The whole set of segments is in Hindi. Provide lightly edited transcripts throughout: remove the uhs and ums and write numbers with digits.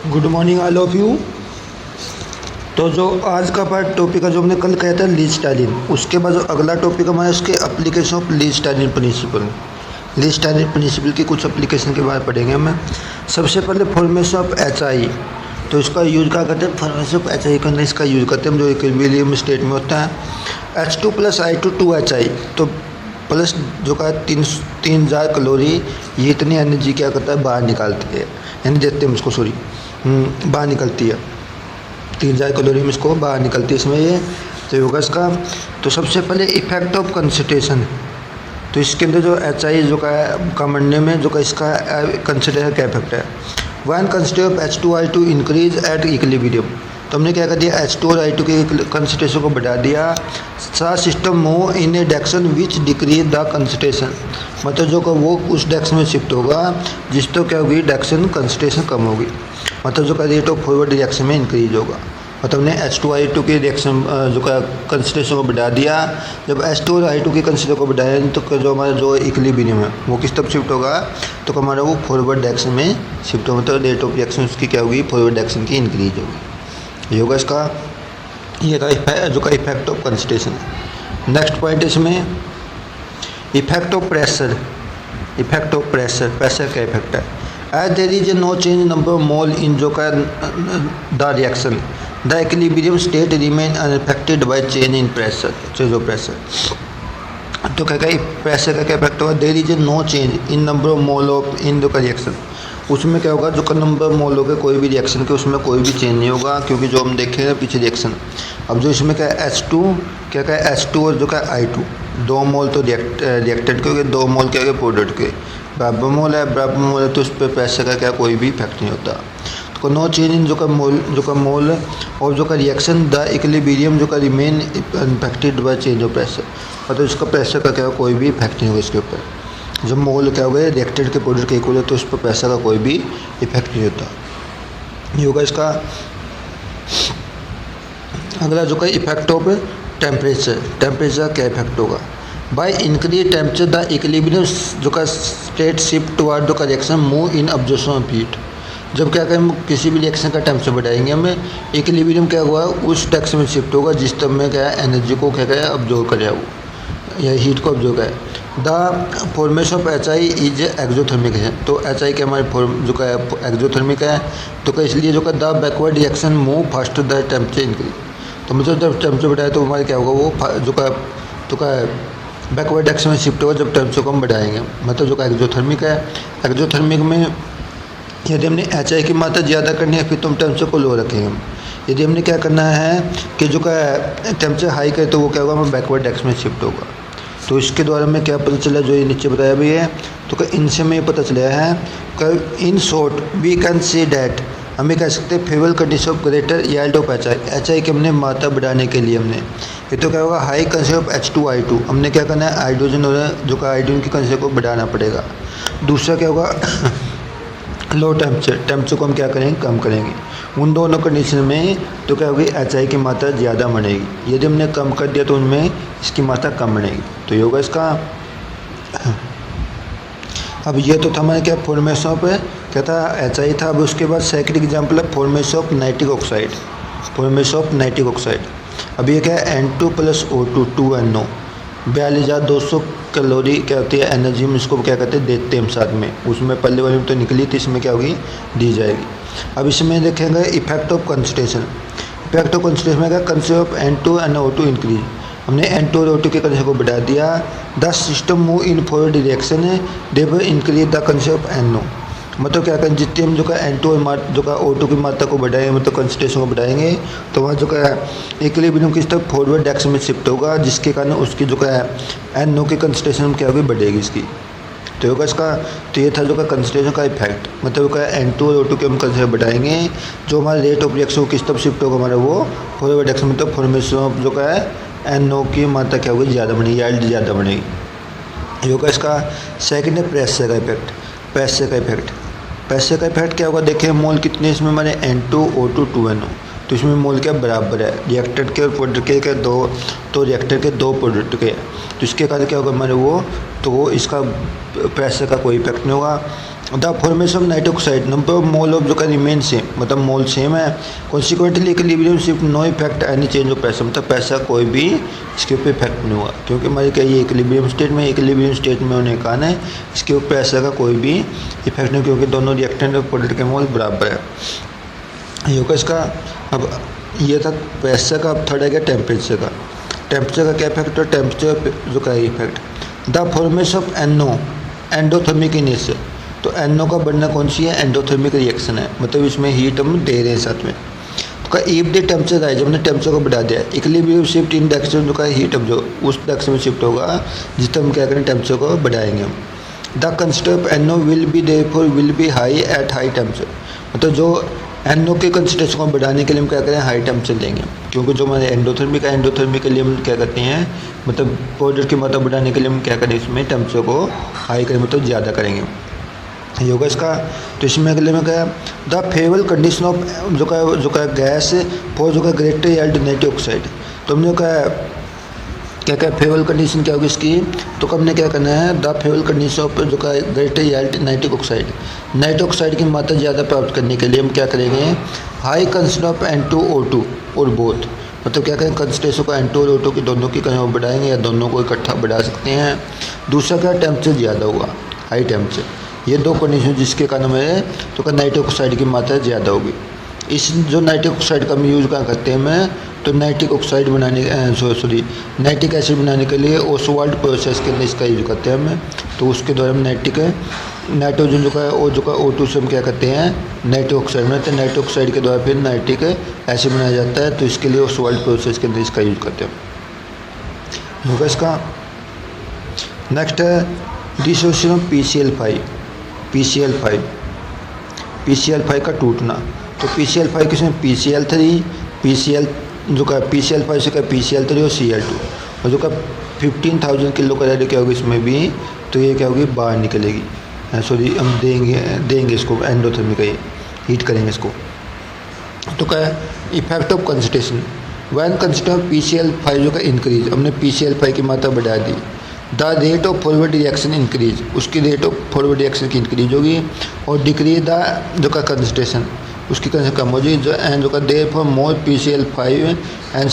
Good morning all of you. तो जो आज का पार्ट टॉपिक है जो हमने कल कहा था ली स्टालिन, उसके बाद जो अगला टॉपिक हमारा उसके application of Le Chatelier principle. Le Chatelier principle की कुछ एप्लीकेशन के बारे में पढ़ेंगे हमें। सबसे पहले फॉर्मेशन ऑफ एच आई, तो इसका यूज क्या करते हैं, फॉर्मेशन ऑफ एच आई करने इसका यूज करते हैं, जो इक्विलिब्रियम स्टेट में होता है। H2 + I2 2HI, तो प्लस जो का तीन जार कैलोरी ये इतनी एनर्जी क्या करता है बाहर निकालती है, यानी देते हैं इसको, सॉरी बाहर निकलती है, 3000 कैलोरी में इसको बाहर निकलती है इसमें ये। तो होगा इसका, तो सबसे पहले इफेक्ट ऑफ कंसंट्रेशन, तो इसके अंदर जो एच आई जो का कमंडे में जो का इसका कंसिडर क्या इफेक्ट है। One consider of H2I2 increase at equilibrium, तो हमने क्या कर दिया, H2 और I2 के कंसंट्रेशन को बढ़ा दिया। सा system move in A direction which decrease the concentration, मतलब जो का वो उस डायरेक्शन में शिफ्ट होगा जिस तो क्या होगी डायरेक्शन कंसंट्रेशन कम होगी, मतलब जो का रेट ऑफ फॉरवर्ड डायरेक्शन में इंक्रीज होगा। मतलब हमने H2I2 के रिएक्शन जो का कंसंट्रेशन को बढ़ा दिया। जब H2 और I2 के कंसंट्रेशन को बढ़ाया तो जो हमारा जो इक्विलिब्रियम है वो किस तरफ शिफ्ट होगा, तो हमारा वो फॉरवर्ड डायरेक्शन में शिफ्ट होगा, मतलब रेट ऑफ रिएक्शन उसकी क्या होगी, फॉरवर्ड डायरेक्शन की इंक्रीज होगी। ये होगा इसका, ये था जो का effect of concentration. Next point इसमें effect of pressure. Effect of pressure, pressure का इफेक्ट है। As there is no change number of mole in जो का the reaction the equilibrium state remain unaffected by change in pressure, change of pressure. तो क्या प्रेशर का क्या इफेक्ट होगा, there is no change in number of mole of in जो का रिएक्शन, उसमें क्या होगा जो का नंबर मोल होगा कोई भी रिएक्शन के उसमें कोई भी चेंज नहीं होगा, क्योंकि जो हम देखेंगे पीछे रिएक्शन। अब जो इसमें क्या है H2 क्या है H2 और जो का I2 2 मोल तो रिएक्टेड के हो गए, 2 मोल क्या हो गए प्रोडक्ट के, बराबर मोल है तो उस पर प्रेशर का क्या कोई भी इफेक्ट नहीं होता। तो नो चेंज इन जो का मोल और जो का रिएक्शन द इक्विलिब्रियम जो का remain affected by change of pressure, मतलब इसका प्रेशर का क्या कोई भी इफेक्ट नहीं होगा इसके ऊपर। जब मोल क्या हो गए रिएक्टेड के प्रोडक्ट के इक्वल है तो उस पर प्रेशर का कोई भी इफेक्ट नहीं होता। ये होगा इसका। अगला जो का इफेक्ट ऑफ टेम्परेचर, टेम्परेचर क्या इफेक्ट होगा, by increase temperature the equilibrium जो का state shift toward the reaction move in absorption of heat. जब क्या करें किसी भी रिएक्शन का टेम्परेचर बढ़ाएंगे हमें, इक्विलिब्रियम क्या हुआ उस डायरेक्शन में शिफ्ट होगा जिस तरह में क्या एनर्जी को क्या करें ऑब्जॉर्व करें वो या हीट को ऑब्जॉर्व करें। The formation of H I is exothermic है, तो एच आई के हमारे जो का एक्जोथर्मिक है, तो क्या इसलिए जो का the backward reaction move fast the temperature increase, तो मतलब जब टेम्परेचर बढ़ाए तो हमारे क्या होगा वो जो का तो का बैकवर्ड डायरेक्शन में शिफ्ट होगा जब टेम्परेचर को हम बढ़ाएंगे, मतलब जो का एक्जोथर्मिक है। एक्जोथर्मिक में यदि हमने एच आई की मात्रा ज़्यादा करनी है फिर तो हम टेम्परेचर को लो रखेंगे। यदि हमने क्या करना है कि जो का टेम्परेचर हाई करे तो वो क्या होगा हमें बैकवर्ड डायरेक्शन में शिफ्ट होगा। तो इसके द्वारा हमें क्या पता चला, जो ये नीचे बताया भी है, तो इनसे हमें पता चला है कि in short we can see that, हमें कह सकते हैं favourable condition of greater yield of H I के हमने मात्रा बढ़ाने के लिए हमने ये तो क्या होगा हाई कंसेंट्रेशन ऑफ H2I2, हमने क्या करना है हाइड्रोजन और जो का हाइड्रोजन की कंसेंट्रेशन को बढ़ाना पड़ेगा। दूसरा क्या होगा लो टेम्परेचर को हम क्या करेंगे कम करेंगे। उन दोनों कंडीशन में तो क्या होगी एच आई की मात्रा ज़्यादा बनेगी, यदि हमने कम कर दिया तो उनमें इसकी मात्रा कम बनेगी। तो ये होगा इसका। अब ये तो था हमारे क्या फॉर्मेशन ऑफ क्या था एच आई था। अब उसके बाद सेकंड एग्जांपल है formation of nitric oxide. Formation of nitric oxide, अब ये क्या है N2 + O2 2NO 42,200 कैलोरी क्या होती है एनर्जी हम इसको क्या कहते हैं देते हैं हम साथ में, उसमें पहले वाले में तो निकली थी, इसमें क्या होगी दी जाएगी। अब इसमें देखेंगे effect of concentration. Effect of concentration में क्या concentration of N2 and O2 increase, हमने N2 और O2 के कंसंट्रेशन को बढ़ा दिया। The system move in forward direction है thereby increase the concentration of NO, मतलब क्या करें जितने हम जो का N2 और जो का O2 की मात्रा को बढ़ाएंगे मतलब कंसंट्रेशन को बढ़ाएंगे तो वहाँ जो का इक्विलिब्रियम किस तरफ फॉरवर्ड डायरेक्शन में शिफ्ट होगा, जिसके कारण उसकी जो का NO की कंसंट्रेशन क्या होगी बढ़ेगी इसकी। तो होगा इसका। तो ये था जो का कंसंट्रेशन का इफेक्ट, मतलब का N2 और O2 के हम कंसंट्रेशन बढ़ाएंगे जो हमारा रेट ऑफ रिएक्शन किस तरफ शिफ्ट होगा हमारा वो फॉरवर्ड डायरेक्शन, मतलब फॉर्मेशन ऑफ जो का NO की मात्रा क्या होगी ज़्यादा बनेगी, यील्ड ज़्यादा बनेगी। ये होगा इसका। सेकेंड है प्रेशर का इफेक्ट। प्रेशर का इफेक्ट, प्रेशर का इफेक्ट क्या होगा, देखें मोल कितने इसमें हमारे N2 O2 2NO, तो इसमें मोल क्या बराबर है रिएक्टर के और प्रोडक्ट के दो, तो रिएक्टर के दो प्रोडक्ट के, तो इसके कारण क्या होगा हमारे वो तो वो इसका प्रेशर का कोई इफेक्ट नहीं होगा। The formation of nitric oxide number of mole of जो का रिमेन सेम, मतलब मोल सेम है। Consequently equilibrium shift no effect any change of pressure, मतलब पैसा कोई भी इसके ऊपर इफेक्ट नहीं हुआ, क्योंकि हमारे क्या ये इक्विलिब्रियम स्टेट में होने के कारण है इसके ऊपर पैसा का कोई भी इफेक्ट नहीं, क्योंकि दोनों रिएक्टेंट और प्रोडक्ट के मोल बराबर है। ये होगा इसका। अब ये था पैसा का। अब थर्ड है क्या टेम्परेचर का। टेम्परेचर का क्या इफेक्ट है, टेम्परेचर जो का effect the formation of NO endothermic in nature, तो एनओ का बनना कौन सी है, एंडोथर्मिक रिएक्शन है, मतलब इसमें हीट हम दे रहे हैं साथ में। तो का इफ द टेम्परेचर राइज, हमने टेम्परेचर को बढ़ा दिया, इक्विलिब्रियम शिफ्ट इन डायरेक्शन जो का हीट अब जो उस डायरेक्शन में शिफ्ट होगा जिससे हम क्या करें टेम्परेचर को बढ़ाएंगे हम। The constant of NO will be therefore will be high at high temperature, मतलब जो एनओ के कंसंट्रेशन को बढ़ाने के लिए हम क्या करें हाई टेम्परेचर लेंगे, क्योंकि जो हमारे एंडोथर्मिक है एंडोथर्मिक के लिए हम क्या करते हैं, मतलब पाउडर की मात्रा बढ़ाने के लिए हम क्या करें इसमें टेम्परेचर को हाई करें, मतलब ज़्यादा करेंगे। ये होगा इसका। तो इसमें अगले में क्या है द फेवरेबल कंडीशन ऑफ जो का गैस फॉर जो का ग्रेटर यील्ड नाइट्रिक ऑक्साइड, तो हमने क्या फेवरेबल कंडीशन क्या होगी इसकी, तो हमने क्या करना है द फेवरेबल कंडीशन ऑफ जो का ग्रेटर यील्ड नाइट्रिक ऑक्साइड की मात्रा ज़्यादा प्राप्त करने के लिए हम क्या करेंगे हाई कंसंट्रेशन ऑफ N2O2 और बोथ, मतलब क्या करें कंसंट्रेशन को N2 और O2 की दोनों की कहीं बढ़ाएंगे या दोनों को इकट्ठा बढ़ा सकते हैं। दूसरा क्या टेम्परेचर ज़्यादा होगा हाई टेम्परेचर, ये दो कंडीशन जिसके कारण में तो का नाइट्रिक ऑक्साइड की मात्रा ज़्यादा होगी। इस जो नाइट्रिक ऑक्साइड का हम यूज़ कहाँ करते हैं मैं, तो नाइट्रिक ऑक्साइड बनाने नाइट्रिक एसिड बनाने के लिए ओसवाल्ड प्रोसेस के लिए इसका यूज करते हैं हम। तो उसके द्वारा हम नाइट्रोजन जो का है वो जो का O2 से हम क्या करते हैं नाइट्रिक ऑक्साइड बनाते हैं, नाइट्रिक ऑक्साइड के द्वारा फिर नाइट्रिक एसिड बनाया जाता है, तो इसके लिए ओसवाल्ड प्रोसेस के अंदर इसका यूज करते हैं। होगा इसका। नेक्स्ट है डिसोसिएशन ऑफ PCl5 का टूटना। तो PCl5 किसमें PCl3 जो का PCl5 से का PCl3 और Cl2, और जो का 15,000 किलो कैलोरी क्या होगी इसमें भी, तो ये क्या होगी बाहर निकलेगी, सॉरी हम देंगे इसको एंडोथर्मिक ये हीट करेंगे इसको। तो क्या effect of concentration when concentration of PCl5 जो का इंक्रीज, हमने PCl5 की मात्रा बढ़ा दी, the rate of forward reaction increase, उसकी रेट ऑफ फॉरवर्ड रिएक्शन की इंक्रीज होगी, और डिक्रीज द जो का कंसंट्रेशन उसकी कंसंट्रेशन कम हो जाएगी, जो का there for more PCl5 and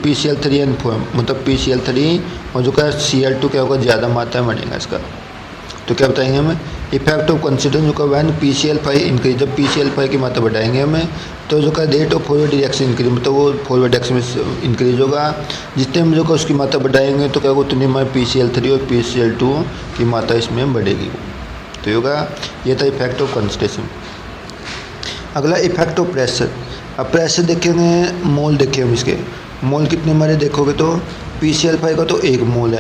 PCl3 and form, मतलब PCl3 और जो का Cl2 क्या होगा ज़्यादा मात्रा में बनेगा इसका। तो क्या बताएंगे हमें इफेक्ट ऑफ कंसंट्रेशन जो का वैन PCl5 इंक्रीज, जब PCl5 की मात्रा बढ़ाएंगे हमें तो जो का rate of forward reaction increase, मतलब वो फॉरवर्ड रिएक्शन में इंक्रीज होगा, जितने हम जो का उसकी मात्रा बढ़ाएंगे तो क्या होगा उतनी हमारे PCl3 और PCl2 की मात्रा इसमें बढ़ेगी। तो होगा ये था इफेक्ट ऑफ कंसंट्रेशन। अगला इफेक्ट ऑफ प्रेशर। अब प्रेशर देखेंगे, मोल देखें हम इसके, मोल कितने हमारे देखोगे तो PCl5 का तो 1 मोल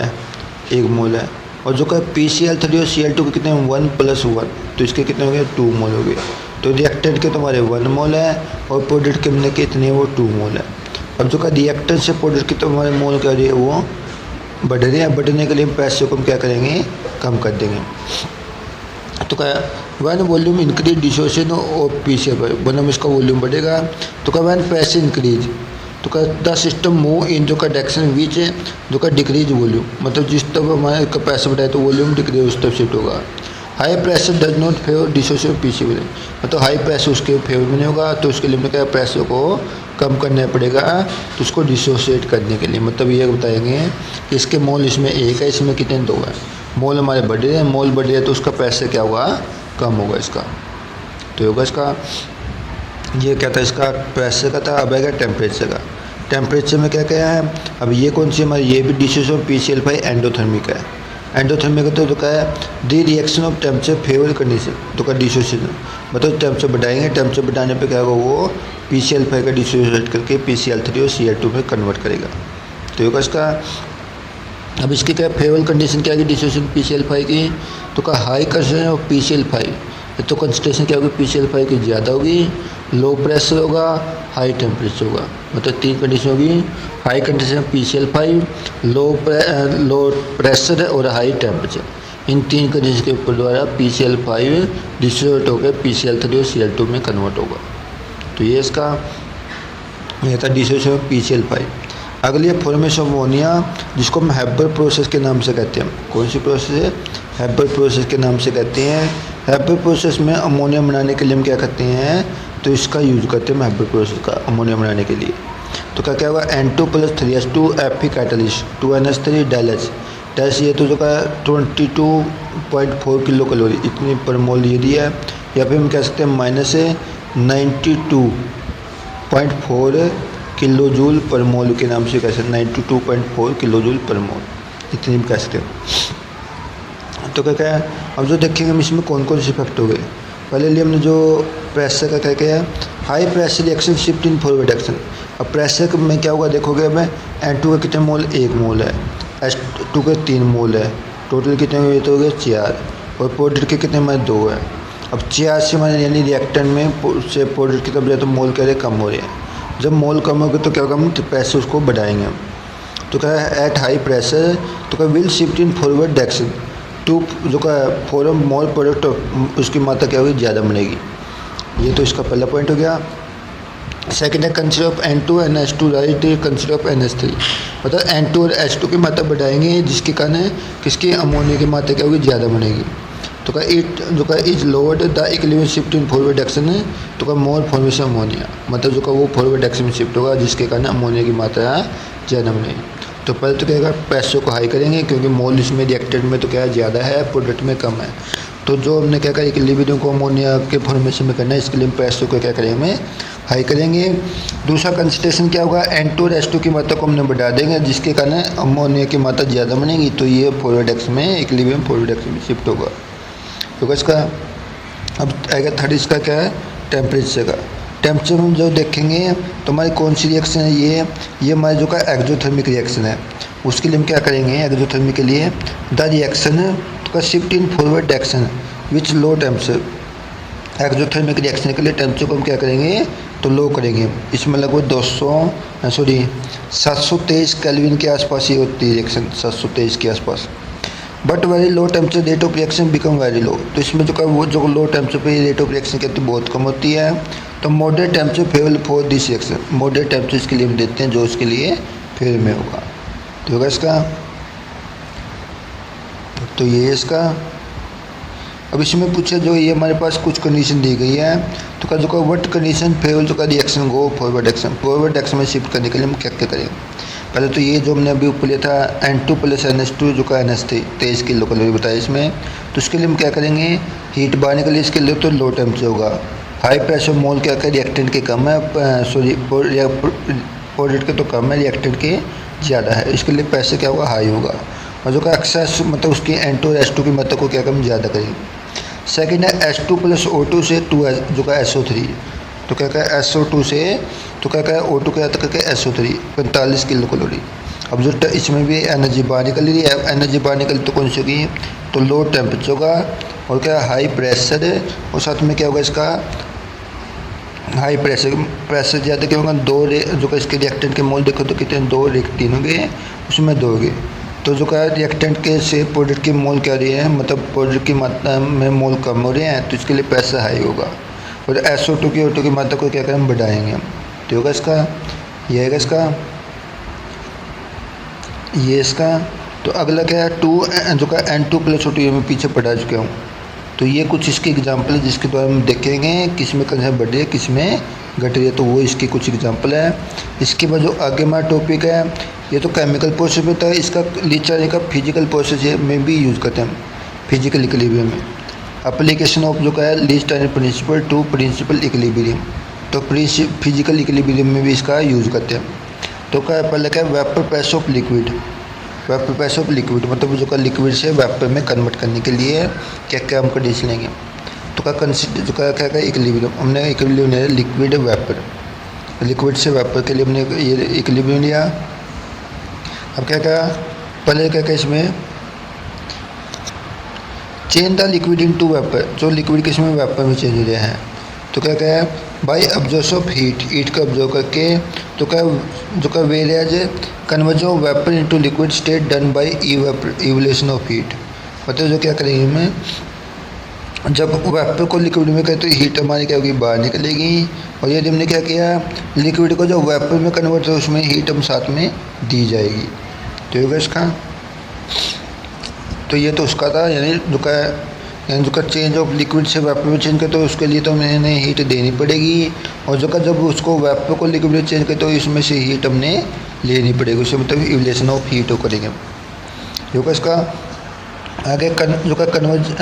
है, और जो का PCl3 और Cl2 के कितने 1 + 1, तो इसके कितने हो गए 2 मोल हो गए। तो रिएक्टेंट के तुम्हारे 1 मोल है और प्रोडक्ट के हमने कितने वो 2 मोल है। अब जो का रिएक्टेंट से प्रोडक्ट के तुम्हारे मोल क्या रही है वो बढ़ रहे हैं, बढ़ने के लिए हम प्रेशर को हम क्या करेंगे कम कर देंगे। तो क्या when volume increase dissociation of PCl5, when इसका वॉल्यूम बढ़ेगा, तो क्या वैन प्रेशर इंक्रीज, तो क्या द सिस्टम मूव इन जो का डायरेक्शन विच जो का डिक्रीज वॉल्यूम, मतलब जिस तरफ हमारे का प्रेशर बढ़ाए तो वॉल्यूम डिक्रीज उस तरफ शिफ्ट होगा। High pressure does not favour dissociation of PCl, मतलब हाई प्रेशर उसके फेवर में नहीं होगा, तो उसके लिए हमें क्या प्रेशर को कम करना पड़ेगा, तो उसको डिसोसिएट करने के लिए मतलब ये बताएंगे कि इसके मोल इसमें 1 है, इसमें कितने 2 है, मोल हमारे बढ़ रहे हैं, मोल बढ़ रहे हैं तो उसका प्रेशर क्या होगा कम होगा इसका। तो होगा इसका ये क्या था इसका प्रेशर का था। अब आएगा टेम्परेचर का। टेम्परेचर में क्या क्या है, अब ये कौन सी हमारी ये भी डिसोसिएशन ऑफ PCl5 एंडोथर्मिक है। एंडोथर्मिक तो क्या है दी reaction of temperature favour condition, तो का डिसोसिएशन मतलब टेम्परेचर बढ़ाएंगे, टेम्परेचर बढ़ाने पे क्या होगा वो PCl5 का डिसोसिएट करके PCl3 और Cl2 में कन्वर्ट करेगा। तो होगा इसका। अब इसकी क्या फेवरेबल कंडीशन क्या है डिसोसिएशन PCl5 की, तो का हाई कंसंट्रेशन ऑफ PCl5, तो कंसंट्रेशन क्या होगी PCl5 की ज़्यादा होगी, लो प्रेशर होगा, हाई टेम्परेचर होगा, मतलब 3 कंडीशन होगी, high concentration PCl5, low pressure और हाई टेम्परेचर। इन 3 कंडीशन के ऊपर द्वारा PCl5 डिसोसिएट होकर PCl3 और Cl2 में कन्वर्ट होगा। तो ये इसका यह था डिसोसिएशन ऑफ PCl5। अगली है फॉर्मेशन ऑफ अमोनिया, जिसको हम हैबर प्रोसेस के नाम से कहते हैं। कौन सी प्रोसेस है, हैबर प्रोसेस के नाम से कहते हैं। हैप्पी प्रोसेस में अमोनिया बनाने के लिए हम क्या करते हैं, तो इसका यूज करते हैं हैप्पी प्रोसेस का अमोनिया बनाने के लिए। तो क्या होगा, N2+3H2 Fe catalyst 2NH3 डाइलेज dash, ये तो जो का 22.4 किलो कैलोरी इतनी पर मोल ये दिया है। या फिर हम कह सकते हैं माइनस 92.4 किलो जूल पर मोल के नाम से कह सकते हैं, 92.4 किलो जूल पर मोल इतनी भी कह सकते हैं। तो क्या है, अब जो देखेंगे हम इसमें कौन कौन से इफेक्ट हो गए। पहले लिए हमने जो प्रेशर का क्या है, high pressure reaction shift in forward action. अब प्रेशर में क्या होगा देखोगे, मैं N2 का कितने मोल, 1 मोल है, H2 के 3 मोल है, टोटल कितने हुए तो हो गए 4, और पाउडर के कितने में 2 है। अब 4 से मैंने यानी रिएक्टेंट में से पाउडर की तरफ तो मोल कह रहे कम हो रहे हैं। जब मोल कम होगा तो क्या होगा, हम प्रेशर उसको बढ़ाएंगे हम। तो क्या है, एट हाई प्रेशर तो क्या will shift in forward direction to, जो का फॉरम मोल प्रोडक्ट उसकी मात्रा क्या होगी, ज़्यादा बनेगी। ये तो इसका पहला पॉइंट हो गया। सेकेंड है consider of N2 and H2 right consider of NH3, मतलब N2 और H2 की मात्रा बढ़ाएंगे जिसके कारण किसकी अमोनिया की मात्रा क्या होगी, ज़्यादा बनेगी। तो का इट जो का is lowered the equilibrium shift in forward direction है, तो का मोर फॉर्मेशन अमोनिया, मतलब जो का वो फॉरवर्ड डायरेक्शन में शिफ्ट होगा जिसके कारण अमोनिया की मात्रा ज़्यादा बनेगी। तो पहले तो क्या होगा, प्रेशर को हाई करेंगे क्योंकि मोल इसमें रिएक्टेंट में तो क्या ज़्यादा है, प्रोडक्ट में कम है। तो जो हमने क्या कहा, इक्विलिब्रियम को अमोनिया के फॉर्मेशन में करना है, इसके लिए प्रेशर को क्या करेंगे, हमें हाई करेंगे। दूसरा कंसंट्रेशन क्या होगा, N2 और H2 की मात्रा को हमने बढ़ा देंगे जिसके कारण अमोनिया की मात्रा ज़्यादा बनेगी, तो ये फॉरवर्ड एक्स में इक्विलिब्रियम फॉरवर्ड एक्स में शिफ्ट होगा। तो इसका अब आएगा थर्ड, इसका क्या है, टेम्परेचर का। टेम्परेचर हम जो देखेंगे तो हमारी कौन सी रिएक्शन है, ये हमारे जो का एक्सोथर्मिक रिएक्शन है। उसके लिए हम क्या करेंगे, एक्सोथर्मिक के लिए द रिएक्शन तो का shift in forward direction which low temperature. Exothermic reaction के लिए टेम्परेचर को हम क्या करेंगे, तो लो करेंगे। इसमें लगभग 723 केल्विन के आसपास ये होती है रिएक्शन, 723 के आसपास। But very low temperature rate of reaction become very low, तो इसमें जो का वो जो लो टेम्परेचर पे रेट ऑफ रिएक्शन कहते हैं बहुत कम होती है। तो moderate temperature favourable for this reaction, moderate temperature इसके लिए हम देते हैं जो इसके लिए फेवर में होगा। तो होगा इसका, तो ये इसका। अब इसमें पूछा जो ये हमारे पास कुछ कंडीशन दी गई है, तो का जो का व्हाट कंडीशन फेवरेबल जो का reaction go forward direction, forward direction में शिफ्ट करने के लिए हम क्या क्या करेंगे। पहले तो ये जो हमने अभी ऊपर लिया था N2+NH2 जो का NH3 23 किलो कैलोरी बताया इसमें, तो उसके लिए हम क्या करेंगे, हीट बढ़ाने के लिए इसके लिए तो लो टेम्परेचर होगा। हाई प्रेशर मोल क्या क्या रिएक्टेंट के कम है, सॉरी प्रोडक्ट के तो कम है, रिएक्टेंट के ज़्यादा है, इसके लिए प्रेशर क्या होगा, हाई होगा। और जो का एक्सेस मतलब उसकी N2 और H2 की मात्रा को क्या कम ज़्यादा करेंगे। सेकेंड है H2+O2 से 2 जो का SO3, तो क्या क्या SO2 से तो क्या क्या O2 क्या तक क्या SO3 45 किलो कैलोरी। अब जो इसमें भी एनर्जी बाहर निकल रही है, एनर्जी बाहर निकल तो कौन सी होगी, तो लो टेम्परेचर होगा और क्या हाई प्रेशर है, और साथ में क्या होगा इसका हाई प्रेशर ज़्यादा क्या होगा, जो का इसके रिएक्टेंट के मोल देखो तो कितने 2 3 होंगे, उसमें 2 होंगे। तो जो का रिएक्टेंट के से प्रोडक्ट की मोल क्या रही है, मतलब प्रोडक्ट की मात्रा में मोल कम हो रहे हैं, तो इसके लिए प्रेशर हाई होगा। और SO2 की O2 की मात्रा को क्या करें, हम बढ़ाएंगे हम। तो होगा इसका, ये है इसका, ये इसका। तो अगला क्या है, जो का N2+O2 मैं पीछे पढ़ा चुका हूँ। तो ये कुछ इसके एग्जाम्पल है जिसके द्वारा हम देखेंगे किस में कंसेप्ट बढ़ रही है किस में घट रही है, तो वो इसकी कुछ एग्जाम्पल है। इसके बाद जो आगे हमारा टॉपिक है, ये तो केमिकल प्रोसेस में होता है, इसका लीचर का फिजिकल प्रोसेस में भी यूज़ करते हैं हम, फिजिकल इक्विलिब्रियम में। एप्लीकेशन ऑफ जो का है least time principle to principle equilibrium, तो फिजिकल इक्विलिब्रियम में भी इसका यूज़ करते हैं। तो क्या पहले क्या है, vapour pressure of liquid, vapour pressure of liquid मतलब जो का लिक्विड से वेपर में कन्वर्ट करने के लिए क्या क्या हम कंडीशन लेंगे। तो का कंसिडर जो क्या क्या इक्विलिब्रियम, हमने इक्विलिब्रियम लिया लिक्विड वेपर, लिक्विड से वेपर के लिए हमने ये इक्विलिब्रियम लिया। अब क्या क्या पहले क्या क्या इसमें change the liquid into vapour, जो लिक्विड किस में वेपर में चेंज हो रहे हैं। तो क्या क्या है, बाई ऑब्जर्वेशन ऑफ हीट को ऑब्जर्व करके, तो क्या जो का वेरिएज conversion of vapour into liquid state done by evolution of heat, मतलब जो क्या करेंगे हमें, जब वेपर को लिक्विड में कहते तो हीट हमारी क्या होगी, बाहर निकलेगी। और यदि हमने क्या किया, लिक्विड को जो वेपर में कन्वर्ट हो उसमें हीट हम साथ में दी जाएगी। तो होगा इसका, तो ये तो उसका था, यानी जो का यानी जो का चेंज ऑफ लिक्विड से वेपर में चेंज करते हो उसके लिए तो मैंने हीट देनी पड़ेगी, और जो का जब उसको वेपर को लिक्विड में चेंज करते हो इसमें से हीट हमने लेनी पड़ेगी, उससे मतलब इवलेशन ऑफ हीट हो करेंगे। जो का इसका आगे जो का कन्वर्ज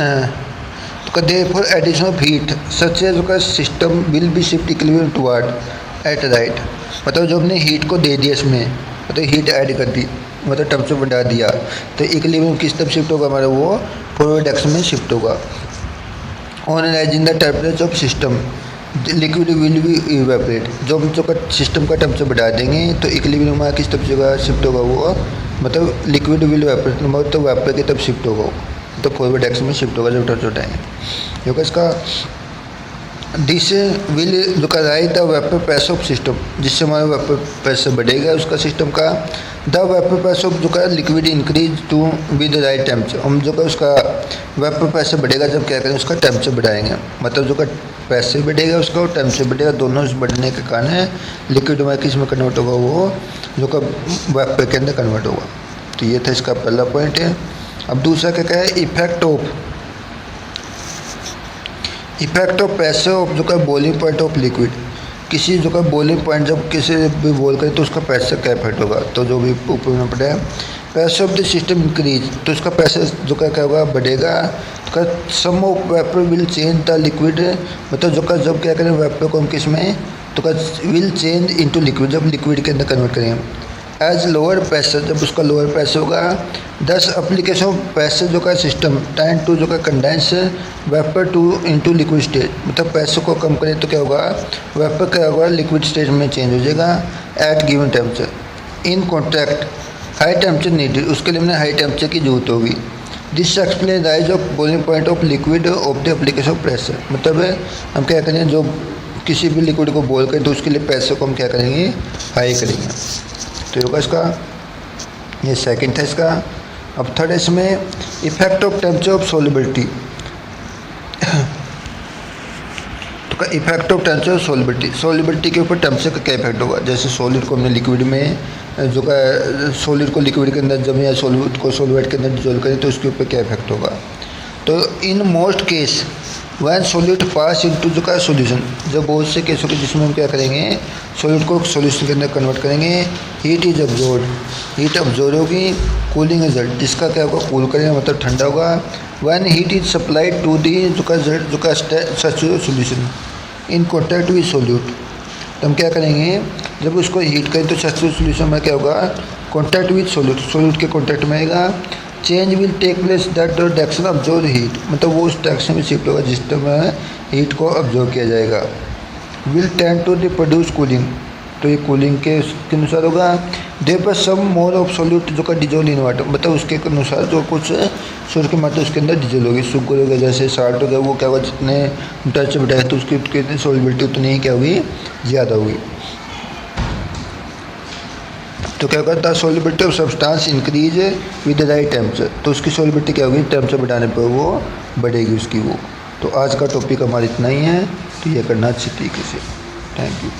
तो therefore addition of heat such as जो का system will be shift equilibrium toward at right, मतलब जो हमने हीट को दे दिया इसमें, मतलब हीट ऐड कर दी, मतलब टेम्परेचर बढ़ा दिया, तो इक्विलिब्रियम किस तरफ शिफ्ट होगा हमारा, वो फॉरवर्ड डायरेक्शन में शिफ्ट होगा। On rising the temperature of system liquid will be evaporate, जो हम जो का सिस्टम का टेम्परेचर बढ़ा देंगे तो इक्विलिब्रियम हमारा किस तरफ जगह शिफ्ट होगा, वो मतलब लिक्विड विल इवेपोरेट मतलब तो वेपर की तरफ शिफ्ट होगा, तो फॉरवर्ड डायरेक्शन में शिफ्ट होगा जब टेम्परेचर बढ़ाएंगे। क्योंकि इसका दिस विल जो का right the vapour pressure of system, जिससे हमारा वेपर प्रेशर बढ़ेगा उसका सिस्टम का। द वेपर प्रेशर ऑफ जो का liquid increase to with right temperature, हम जो का उसका वेपर प्रेशर बढ़ेगा जब क्या करें उसका टेम्परेचर बढ़ाएंगे, मतलब जो का प्रेशर बढ़ेगा उसका और टेम्परेचर बढ़ेगा, दोनों बढ़ने के कारण है लिक्विड में किस में कन्वर्ट होगा, वो जो का वेपर के अंदर कन्वर्ट होगा। तो ये था इसका पहला पॉइंट है। अब दूसरा क्या है, इफेक्ट ऑफ प्रेशर ऑफ जो का बॉइलिंग पॉइंट ऑफ लिक्विड, किसी जो का बॉइलिंग पॉइंट जब किसी भी बॉयल करें तो उसका प्रेशर क्या इफेक्ट होगा, तो जो भी ऊपर में पड़ा है pressure of the system increase, तो उसका प्रेशर जो का क्या होगा बढ़ेगा, तो some of vapour will change the liquid, मतलब जो का जब क्या करें वेपर को हम किस में तो का विल चेंज इनटू लिक्विड, जब लिक्विड के अंदर कन्वर्ट करेंगे। एज लोअर प्रेशर, जब उसका लोअर प्रेशर होगा, दस अप्लीकेशन ऑफ प्रेशर जो का सिस्टम टाइम टू जो का condense vapour to into liquid stage, मतलब प्रेशर को कम करें तो क्या होगा वेपर क्या होगा लिक्विड स्टेज में चेंज हो जाएगा at given temperature. In contract high temperature needed, उसके लिए हमने हाई टेम्परेचर की जरूरत होगी। This explain rise of boiling point of liquid of the application of pressure, मतलब हम क्या करेंगे जो किसी भी लिक्विड को बॉयल करें तो उसके लिए प्रेशर को हम क्या करेंगे हाई करेंगे। तो होगा इसका ये सेकंड था इसका। अब थर्ड है इसमें effect of temperature of solubility, तो का effect of temperature of solubility के ऊपर टेम्परेचर का क्या इफेक्ट होगा, जैसे सॉलिड को हमने लिक्विड में जो का सॉलिड को लिक्विड के अंदर जब या सॉलिड को सॉल्वेंट के अंदर डिजोल्व करें तो उसके ऊपर क्या इफेक्ट होगा। तो in most case when solid pass into जो का सोल्यूशन, जब बहुत से केस होंगे जिसमें हम क्या करेंगे सॉलिड को सोल्यूशन के अंदर कन्वर्ट करेंगे, heat is absorb, heat absorb होगी, कूलिंग रिजल्ट जिसका क्या होगा कूल करेंगे मतलब ठंडा होगा। When heat is supplied to the जो का solution in contact with solute, तो हम क्या करेंगे जब उसको हीट करें तो सैचुरेटेड सोल्यूशन में क्या होगा कॉन्टैक्ट विद सोल्यूट, सोल्यूट के कॉन्टैक्ट में आएगा। Change will take place that the direction absorb heat, मतलब वो उस डायरेक्शन में शिफ्ट होगा जिस में हीट को ऑब्जॉर्व किया जाएगा। Will tend to the produce cooling, तो ये कूलिंग के अनुसार होगा। दे पर सम मोर ऑफ सोल्यूट जो का डिजोल्व इन वाटर, मतलब उसके अनुसार जो कुछ सूर्य की मात्रा उसके अंदर डिजोल्व होगी, शुगर हो गया जैसे साल्ट हो गया, वो क्या होगा जितने टेम्परेचर बढ़ाए तो उसकी सोलिबिलिटी उतनी ही क्या होगी ज़्यादा होगी। तो क्या होगा the solubility of substance increase with the right temperature, तो उसकी सोलिबिलिटी क्या होगी टेम्परेचर बढ़ाने पर वो बढ़ेगी उसकी वो। तो आज का टॉपिक हमारा इतना ही है, तो ये करना अच्छी तरीके से। Thank you.